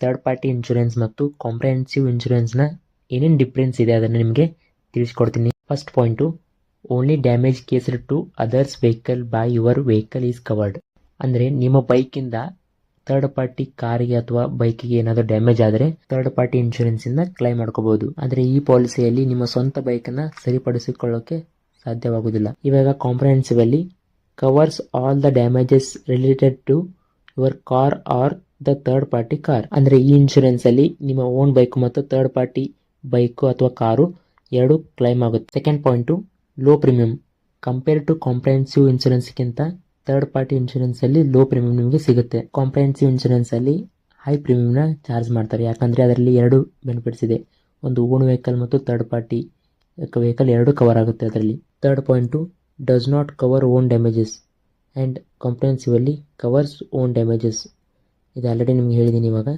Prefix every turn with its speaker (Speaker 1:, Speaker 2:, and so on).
Speaker 1: Third party insurance ಮತ್ತು comprehensive ಇನ್ಶೂರೆನ್ಸ್ನ ಏನೇನು ಡಿಫ್ರೆನ್ಸ್ ಇದೆ ಅದನ್ನು ನಿಮಗೆ ತಿಳಿಸ್ಕೊಡ್ತೀನಿ. First point, only damage caused to others vehicle by your vehicle is covered. ಅಂದರೆ ನಿಮ್ಮ ಬೈಕಿಂದ ಥರ್ಡ್ ಪಾರ್ಟಿ ಕಾರಿಗೆ ಅಥವಾ ಬೈಕಿಗೆ ಏನಾದರೂ ಡ್ಯಾಮೇಜ್ ಆದರೆ ಥರ್ಡ್ ಪಾರ್ಟಿ ಇನ್ಶೂರೆನ್ಸಿಂದ ಕ್ಲೈಮ್ ಮಾಡ್ಕೋಬಹುದು. ಆದರೆ ಈ ಪಾಲಿಸಿಯಲ್ಲಿ ನಿಮ್ಮ ಸ್ವಂತ ಬೈಕನ್ನು ಸರಿಪಡಿಸಿಕೊಳ್ಳೋಕೆ ಸಾಧ್ಯವಾಗುವುದಿಲ್ಲ. ಇವಾಗ ಕಾಂಪ್ರಿಹೆನ್ಸಿವ್ ಅಲ್ಲಿ covers all the damages related to your car or the third party car. ಅಂದರೆ ಈ ಇನ್ಶೂರೆನ್ಸ್ ಅಲ್ಲಿ ನಿಮ್ಮ ಓನ್ ಬೈಕ್ ಮತ್ತು ಥರ್ಡ್ ಪಾರ್ಟಿ ಬೈಕು ಅಥವಾ ಕಾರು ಎರಡು ಕ್ಲೈಮ್ ಆಗುತ್ತೆ. Second point, low premium compare to comprehensive ಇನ್ಶೂರೆನ್ಸ್ಗಿಂತ ಥರ್ಡ್ ಪಾರ್ಟಿ ಇನ್ಶೂರೆನ್ಸ್ ಅಲ್ಲಿ ಲೋ ಪ್ರೀಮಿಯಂ ನಿಮಗೆ ಸಿಗುತ್ತೆ. ಕಾಂಪ್ರಿಹೆನ್ಸಿವ್ ಇನ್ಶೂರೆನ್ಸ್ ಅಲ್ಲಿ ಹೈ ಪ್ರೀಮಿಯಂನ ಚಾರ್ಜ್ ಮಾಡ್ತಾರೆ, ಯಾಕಂದರೆ ಅದರಲ್ಲಿ ಎರಡು ಬೆನಿಫಿಟ್ಸ್ ಇದೆ. ಒಂದು ಓನ್ ವೆಹಿಕಲ್ ಮತ್ತು ಥರ್ಡ್ ಪಾರ್ಟಿ ವೆಹಿಕಲ್ ಎರಡು ಕವರ್ ಆಗುತ್ತೆ ಅದರಲ್ಲಿ. Third point, does not cover own damages and comprehensive ಅಲ್ಲಿ ಕವರ್ಸ್ ಓನ್ ಡ್ಯಾಮೇಜಸ್. ಇದು ಆಲ್ರೆಡಿ ನಿಮ್ಗೆ ಹೇಳಿದ್ದೀನಿ ಇವಾಗ.